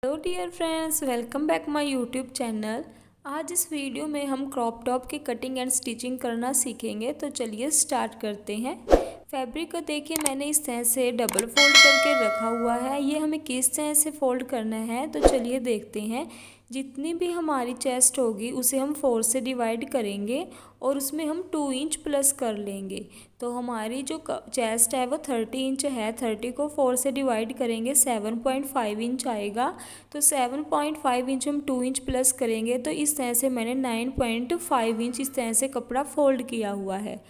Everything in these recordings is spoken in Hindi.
Hello dear friends, welcome back my YouTube channel. आज इस वीडियो में हम क्रॉप टॉप की कटिंग एंड स्टिचिंग करना सीखेंगे। तो चलिए स्टार्ट करते हैं। फैब्रिक को देखिए मैंने इस तरह से डबल फोल्ड करके रखा हुआ है। ये हमें किस तरह से फोल्ड करना है तो चलिए देखते हैं। जितनी भी हमारी चेस्ट होगी उसे हम 4 से डिवाइड करेंगे और उसमें हम 2 इंच प्लस कर लेंगे। तो हमारी जो चेस्ट है वो 30 इंच है। 30 को 4 से डिवाइड करेंगे 7.5 इंच आएगा। तो 7.5 इंच हम 2 इंच प्लस करेंगे तो इस तरह से मैंने 9.5 इंच इस तरह से कपड़ा फोल्ड किया हुआ है।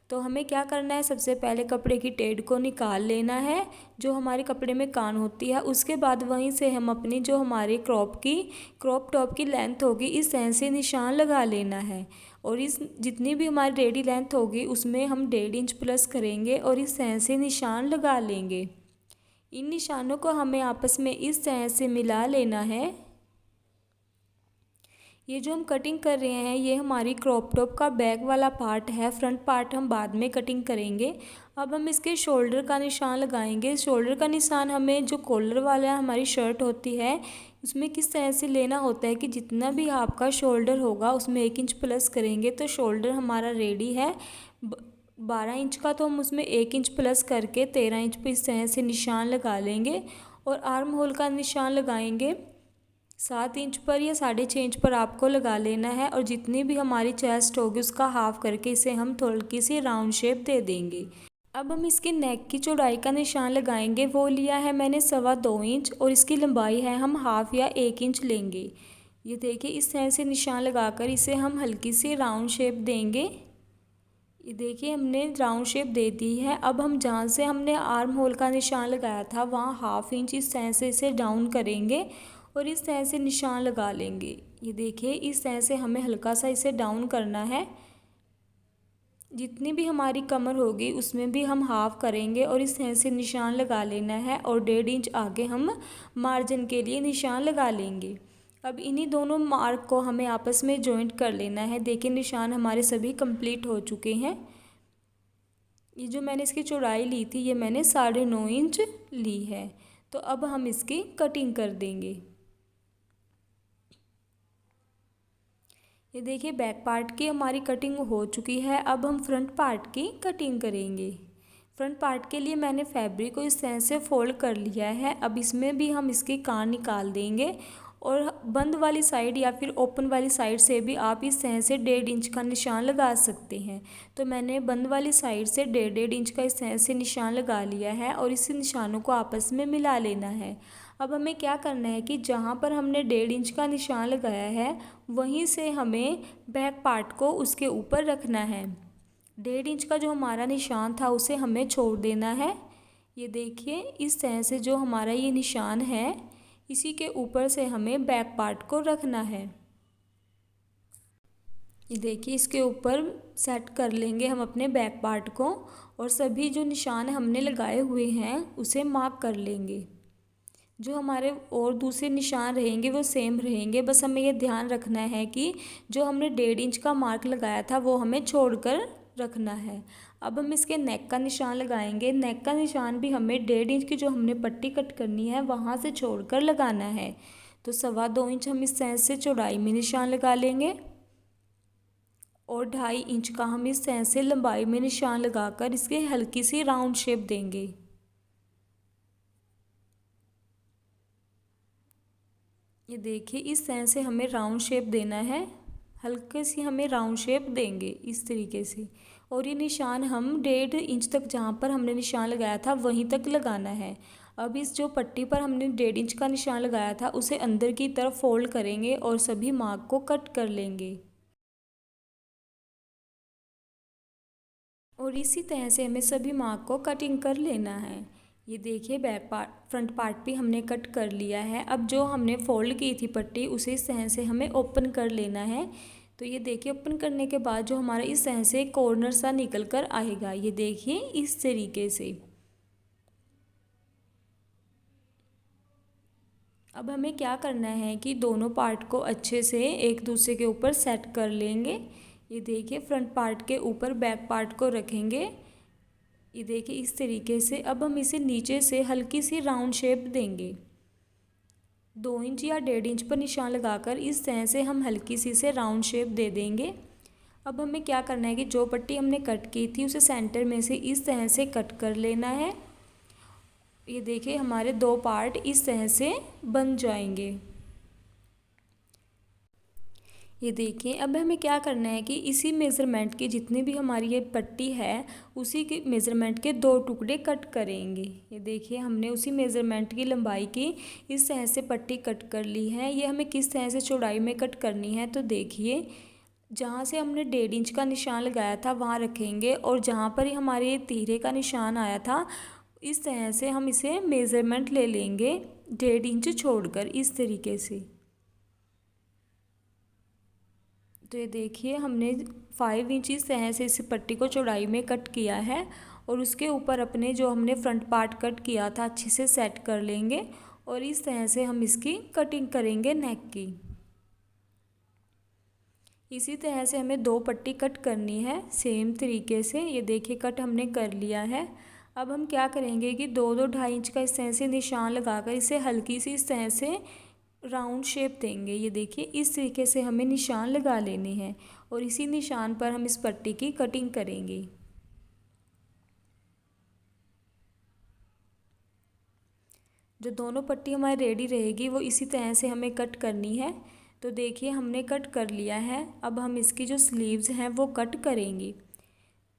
तो हमें क्या करना है, सबसे पहले कपड़े की टेढ़ को निकाल लेना है जो हमारे कपड़े में कान होती है। उसके बाद वहीं से हम अपनी जो हमारी क्रॉप टॉप की लेंथ होगी इस तरह से निशान लगा लेना है। और इस जितनी भी हमारी रेडी लेंथ होगी उसमें हम 1.5 इंच प्लस करेंगे और इस तरह से निशान लगा लेंगे। इन निशानों को हमें आपस में इस तरह से मिला लेना है। ये जो हम कटिंग कर रहे हैं ये हमारी क्रॉप टॉप का बैक वाला पार्ट है। फ्रंट पार्ट हम बाद में कटिंग करेंगे। अब हम इसके शोल्डर का निशान लगाएंगे। शोल्डर का निशान हमें जो कॉलर वाला हमारी शर्ट होती है उसमें किस तरह से लेना होता है कि जितना भी आपका शोल्डर होगा उसमें 1 इंच प्लस करेंगे। तो शोल्डर हमारा रेडी है 12 इंच का, तो हम उसमें 1 इंच प्लस करके 13 इंच पर इस तरह से निशान लगा लेंगे। और आर्म होल का निशान लगाएंगे 7 इंच पर या 6.5 इंच पर आपको लगा लेना है। और जितनी भी हमारी चेस्ट होगी उसका हाफ करके इसे हम थोड़ी सी राउंड शेप दे देंगे। अब हम इसके नेक की चौड़ाई का निशान लगाएंगे। वो लिया है मैंने 2.25 इंच और इसकी लंबाई है हम हाफ या 1 इंच लेंगे। ये देखिए इस तरह से निशान लगाकर इसे हम हल्की सी राउंड शेप देंगे। ये देखिए हमने राउंड शेप दे दी है। अब हम जहाँ से हमने आर्म होल का निशान लगाया था वहाँ हाफ इंच इस तरह से इसे डाउन करेंगे और इस तरह से निशान लगा लेंगे। ये देखिए इस तरह से हमें हल्का सा इसे डाउन करना है। जितनी भी हमारी कमर होगी उसमें भी हम हाफ करेंगे और इस तरह से निशान लगा लेना है। और 1.5 इंच आगे हम मार्जिन के लिए निशान लगा लेंगे। अब इन्हीं दोनों मार्क को हमें आपस में जॉइंट कर लेना है। देखिए निशान हमारे सभी कंप्लीट हो चुके हैं। ये जो मैंने इसकी चौड़ाई ली थी ये मैंने 9.5 इंच ली है। तो अब हम इसकी कटिंग कर देंगे। ये देखिए बैक पार्ट की हमारी कटिंग हो चुकी है। अब हम फ्रंट पार्ट की कटिंग करेंगे। फ्रंट पार्ट के लिए मैंने फैब्रिक को इस तरह से फोल्ड कर लिया है। अब इसमें भी हम इसके कान निकाल देंगे और बंद वाली साइड या फिर ओपन वाली साइड से भी आप इस तरह से 1.5 इंच का निशान लगा सकते हैं। तो मैंने बंद वाली साइड से 1.5 इंच का इस तरह से निशान लगा लिया है और इस निशानों को आपस में मिला लेना है। अब हमें क्या करना है कि जहाँ पर हमने 1.5 इंच का निशान लगाया है वहीं से हमें बैक पार्ट को उसके ऊपर रखना है। 1.5 इंच का जो हमारा निशान था उसे हमें छोड़ देना है। ये देखिए इस तरह से जो हमारा ये निशान है इसी के ऊपर से हमें बैक पार्ट को रखना है। ये देखिए इसके ऊपर सेट कर लेंगे हम अपने बैक पार्ट को और सभी जो निशान हमने लगाए हुए हैं उसे मार्क कर लेंगे। जो हमारे और दूसरे निशान रहेंगे वो सेम रहेंगे। बस हमें ये ध्यान रखना है कि जो हमने 1.5 इंच का मार्क लगाया था वो हमें छोड़कर रखना है। अब हम इसके नेक का निशान लगाएंगे। नेक का निशान भी हमें 1.5 इंच की जो हमने पट्टी कट करनी है वहाँ से छोड़कर लगाना है। तो 2.25 इंच हम इस तरह से चौड़ाई में निशान लगा लेंगे और 2.5 इंच का हम इस तरह से लंबाई में निशान लगाकर इसके हल्की सी राउंड शेप देंगे। ये देखिए इस तरह से हमें राउंड शेप देना है। हल्के सी हमें राउंड शेप देंगे इस तरीके से। और ये निशान हम 1.5 इंच तक जहाँ पर हमने निशान लगाया था वहीं तक लगाना है। अब इस जो पट्टी पर हमने 1.5 इंच का निशान लगाया था उसे अंदर की तरफ फोल्ड करेंगे और सभी मार्क को कट कर लेंगे। और इसी तरह से हमें सभी मार्क को कटिंग कर लेना है। ये देखिए बैक पार्ट फ्रंट पार्ट भी हमने कट कर लिया है। अब जो हमने फोल्ड की थी पट्टी उसे इस तरह से हमें ओपन कर लेना है। तो ये देखिए ओपन करने के बाद जो हमारा इस तरह से कॉर्नर सा निकल कर आएगा। ये देखिए इस तरीके से। अब हमें क्या करना है कि दोनों पार्ट को अच्छे से एक दूसरे के ऊपर सेट कर लेंगे। ये देखिए फ्रंट पार्ट के ऊपर बैक पार्ट को रखेंगे। ये देखिए इस तरीके से। अब हम इसे नीचे से हल्की सी राउंड शेप देंगे। 2 इंच या 1.5 इंच पर निशान लगाकर इस तरह से हम हल्की सी से राउंड शेप दे देंगे। अब हमें क्या करना है कि जो पट्टी हमने कट की थी उसे सेंटर में से इस तरह से कट कर लेना है। ये देखिए हमारे 2 पार्ट इस तरह से बन जाएंगे। ये देखिए अब हमें क्या करना है कि इसी मेज़रमेंट की जितनी भी हमारी ये पट्टी है उसी के मेज़रमेंट के 2 टुकड़े कट करेंगे। ये देखिए हमने उसी मेज़रमेंट की लंबाई की इस तरह से पट्टी कट कर ली है। ये हमें किस तरह से चौड़ाई में कट करनी है तो देखिए जहाँ से हमने 1.5 इंच का निशान लगाया था वहाँ रखेंगे और जहाँ पर हमारे ये तिहरे का निशान आया था इस तरह से हम इसे मेज़रमेंट ले लेंगे 1.5 इंच छोड़कर इस तरीके से। तो ये देखिए हमने 5 इंच इस तरह से इस पट्टी को चौड़ाई में कट किया है और उसके ऊपर अपने जो हमने फ्रंट पार्ट कट किया था अच्छे से सेट कर लेंगे और इस तरह से हम इसकी कटिंग करेंगे नेक की। इसी तरह से हमें 2 पट्टी कट करनी है सेम तरीके से। ये देखिए कट हमने कर लिया है। अब हम क्या करेंगे कि 2-2 2.5 इंच का इस तरह से निशान लगाकर इसे हल्की सी इस तरह से राउंड शेप देंगे। ये देखिए इस तरीके से हमें निशान लगा लेने हैं और इसी निशान पर हम इस पट्टी की कटिंग करेंगे। जो दोनों पट्टी हमारी रेडी रहेगी वो इसी तरह से हमें कट करनी है। तो देखिए हमने कट कर लिया है। अब हम इसकी जो स्लीव्स हैं वो कट करेंगे।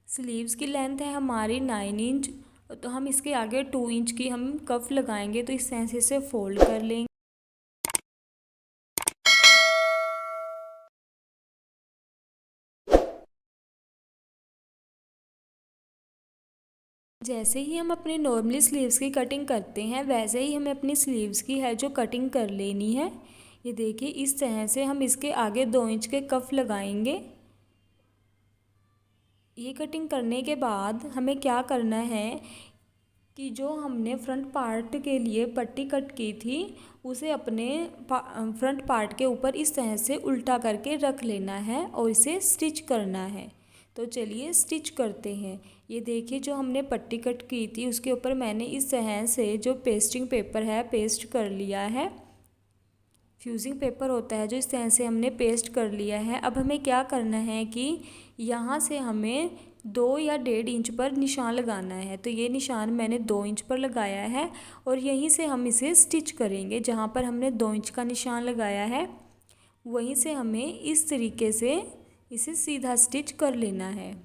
स्लीव्स की लेंथ है हमारी 9 इंच, तो हम इसके आगे 2 इंच की हम कफ लगाएंगे। तो इस तरह से इसे फोल्ड कर लेंगे। जैसे ही हम अपनी नॉर्मली स्लीव्स की कटिंग करते हैं वैसे ही हमें अपनी स्लीव्स की है जो कटिंग कर लेनी है। ये देखिए इस तरह से हम इसके आगे 2 इंच के कफ लगाएंगे। ये कटिंग करने के बाद हमें क्या करना है कि जो हमने फ्रंट पार्ट के लिए पट्टी कट की थी उसे अपने फ्रंट पार्ट के ऊपर इस तरह से उल्टा करके रख लेना है और इसे स्टिच करना है। तो चलिए स्टिच करते हैं। ये देखिए जो हमने पट्टी कट की थी उसके ऊपर मैंने इस तरह से जो पेस्टिंग पेपर है पेस्ट कर लिया है। फ्यूजिंग पेपर होता है जो इस तरह से हमने पेस्ट कर लिया है। अब हमें क्या करना है कि यहाँ से हमें 2 या 1.5 इंच पर निशान लगाना है। तो ये निशान मैंने 2 इंच पर लगाया है और यहीं से हम इसे स्टिच करेंगे। जहाँ पर हमने 2 इंच का निशान लगाया है वहीं से हमें इस तरीके से इसे सीधा स्टिच कर लेना है।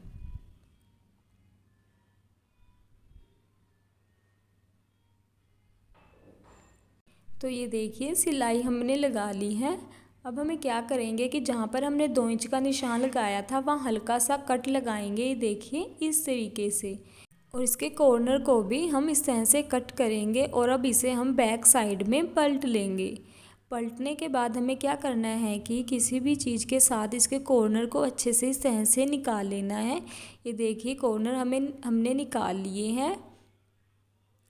तो ये देखिए सिलाई हमने लगा ली है। अब हमें क्या करेंगे कि जहाँ पर हमने 2 इंच का निशान लगाया था वहाँ हल्का सा कट लगाएंगे। ये देखिए इस तरीके से और इसके कॉर्नर को भी हम इस तरह से कट करेंगे और अब इसे हम बैक साइड में पलट लेंगे। पलटने के बाद हमें क्या करना है कि किसी भी चीज़ के साथ इसके कॉर्नर को अच्छे से इस तरह से निकाल लेना है। ये देखिए कॉर्नर हमने निकाल लिए हैं।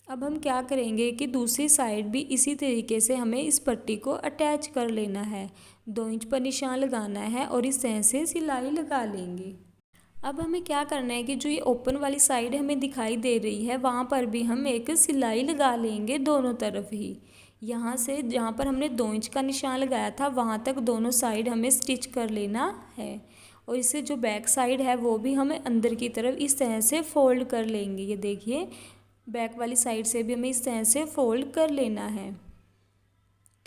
अब हम क्या करेंगे कि दूसरी साइड भी इसी तरीके से हमें इस पट्टी को अटैच कर लेना है। 2 इंच पर निशान लगाना है और इस तरह से सिलाई लगा लेंगे। अब हमें क्या करना है कि जो ये ओपन वाली साइड हमें दिखाई दे रही है वहाँ पर भी हम एक सिलाई लगा लेंगे दोनों तरफ ही। यहाँ से जहाँ पर हमने 2 इंच का निशान लगाया था वहाँ तक दोनों साइड हमें स्टिच कर लेना है और इससे जो बैक साइड है वो भी हमें अंदर की तरफ इस तरह से फोल्ड कर लेंगे। ये देखिए बैक वाली साइड से भी हमें इस तरह से फोल्ड कर लेना है।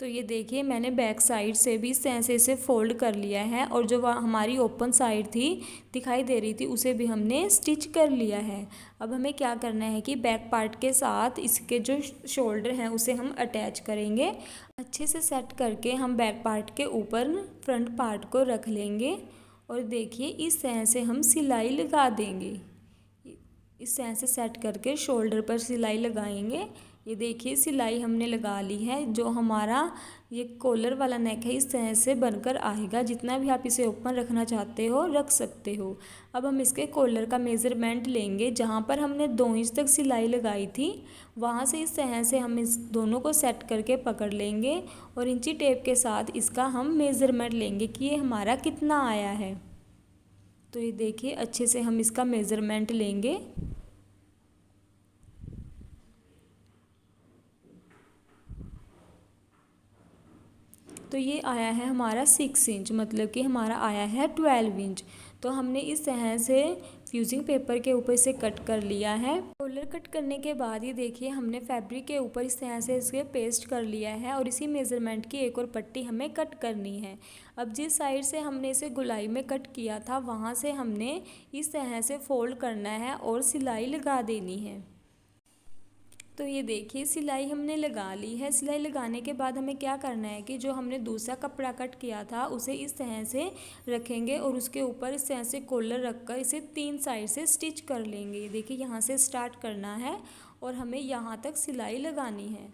तो ये देखिए मैंने बैक साइड से भी इस तरह से इसे फोल्ड कर लिया है और जो हमारी ओपन साइड थी दिखाई दे रही थी उसे भी हमने स्टिच कर लिया है। अब हमें क्या करना है कि बैक पार्ट के साथ इसके जो शोल्डर हैं उसे हम अटैच करेंगे। अच्छे से सेट करके हम बैक पार्ट के ऊपर फ्रंट पार्ट को रख लेंगे और देखिए इस तरह से हम सिलाई लगा देंगे। इस तरह से सेट करके शोल्डर पर सिलाई लगाएंगे। ये देखिए सिलाई हमने लगा ली है। जो हमारा ये कॉलर वाला नेक है इस तरह से बनकर आएगा। जितना भी आप इसे ओपन रखना चाहते हो रख सकते हो। अब हम इसके कॉलर का मेज़रमेंट लेंगे। जहाँ पर हमने 2 इंच तक सिलाई लगाई थी वहाँ से इस तरह से हम इस दोनों को सेट करके पकड़ लेंगे और इंची टेप के साथ इसका हम मेज़रमेंट लेंगे कि ये हमारा कितना आया है। तो ये देखिए अच्छे से हम इसका मेज़रमेंट लेंगे। तो ये आया है हमारा 6 इंच, मतलब कि हमारा आया है 12 इंच। तो हमने इस तरह से फ्यूजिंग पेपर के ऊपर इसे कट कर लिया है। कॉलर कट करने के बाद ये देखिए हमने फैब्रिक के ऊपर इस तरह से इसके पेस्ट कर लिया है और इसी मेज़रमेंट की एक और पट्टी हमें कट करनी है। अब जिस साइड से हमने इसे गोलाई में कट किया था वहाँ से हमने इस तरह से फोल्ड करना है और सिलाई लगा देनी है। तो ये देखिए सिलाई हमने लगा ली है। सिलाई लगाने के बाद हमें क्या करना है कि जो हमने दूसरा कपड़ा कट किया था उसे इस तरह से रखेंगे और उसके ऊपर इस तरह से कॉलर रखकर इसे 3 साइड से स्टिच कर लेंगे। देखिए यहाँ से स्टार्ट करना है और हमें यहाँ तक सिलाई लगानी है।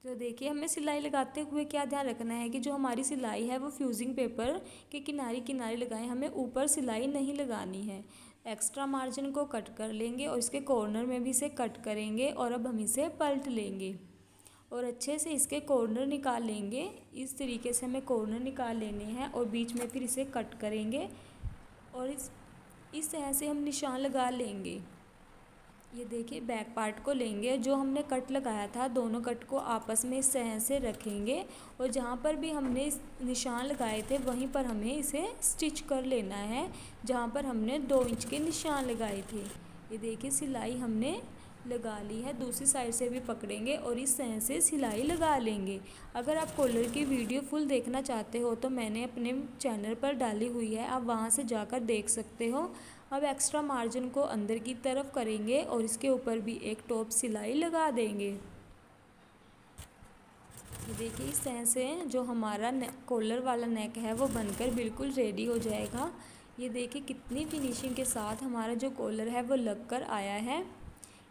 तो देखिए हमें सिलाई लगाते हुए क्या ध्यान रखना है कि जो हमारी सिलाई है वो फ्यूजिंग पेपर के किनारे किनारे लगाएं, हमें ऊपर सिलाई नहीं लगानी है। एक्स्ट्रा मार्जिन को कट कर लेंगे और इसके कॉर्नर में भी इसे कट करेंगे और अब हम इसे पलट लेंगे और अच्छे से इसके कॉर्नर निकाल लेंगे। इस तरीके से हमें कॉर्नर निकाल लेने हैं और बीच में फिर इसे कट करेंगे और इस तरह से हम निशान लगा लेंगे। ये देखिए बैक पार्ट को लेंगे, जो हमने कट लगाया था दोनों कट को आपस में इस तरह से रखेंगे और जहाँ पर भी हमने निशान लगाए थे वहीं पर हमें इसे स्टिच कर लेना है जहाँ पर हमने 2 इंच के निशान लगाए थे। ये देखिए सिलाई हमने लगा ली है। दूसरी साइड से भी पकड़ेंगे और इस तरह से सिलाई लगा लेंगे। अगर आप कॉलर की वीडियो फुल देखना चाहते हो तो मैंने अपने चैनल पर डाली हुई है, आप वहाँ से जाकर देख सकते हो। अब एक्स्ट्रा मार्जिन को अंदर की तरफ करेंगे और इसके ऊपर भी एक टॉप सिलाई लगा देंगे। ये देखिए इस तरह से जो हमारा कॉलर वाला नेक है वो बनकर बिल्कुल रेडी हो जाएगा। ये देखिए कितनी फिनिशिंग के साथ हमारा जो कॉलर है वो लगकर आया है।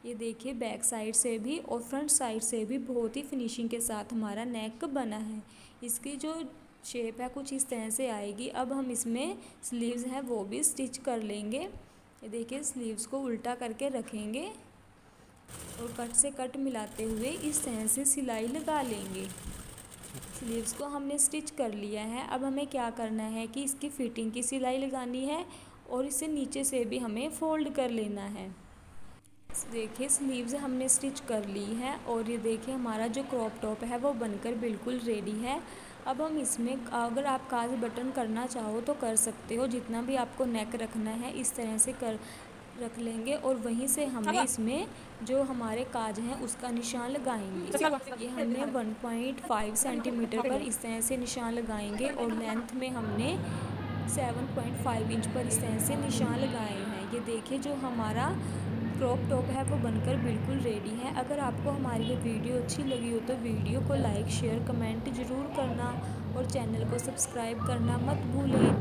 ये देखिए बैक साइड से भी और फ्रंट साइड से भी बहुत ही फिनिशिंग के साथ हमारा नेक बना है। इसकी जो शेप है कुछ इस तरह से आएगी। अब हम इसमें स्लीव्स हैं वो भी स्टिच कर लेंगे। ये देखिए स्लीव्स को उल्टा करके रखेंगे और कट से कट मिलाते हुए इस तरह से सिलाई लगा लेंगे। स्लीव्स को हमने स्टिच कर लिया है। अब हमें क्या करना है कि इसकी फिटिंग की सिलाई लगानी है और इसे नीचे से भी हमें फोल्ड कर लेना है। देखिए स्लीव्स हमने स्टिच कर ली है और ये देखिए हमारा जो क्रॉप टॉप है वो बनकर बिल्कुल रेडी है। अब हम इसमें अगर आप काज बटन करना चाहो तो कर सकते हो, जितना भी आपको नेक रखना है इस तरह से कर रख लेंगे और वहीं से हमें इसमें जो हमारे काज हैं उसका निशान लगाएंगे। ये हमने 1.5 सेंटीमीटर पर इस तरह से निशान लगाएंगे और लेंथ में हमने 7.5 इंच पर इस तरह से निशान लगाए हैं। ये देखिए जो हमारा क्रॉप टॉप है वो बनकर बिल्कुल रेडी है। अगर आपको हमारी ये वीडियो अच्छी लगी हो तो वीडियो को लाइक शेयर कमेंट ज़रूर करना और चैनल को सब्सक्राइब करना मत भूलें।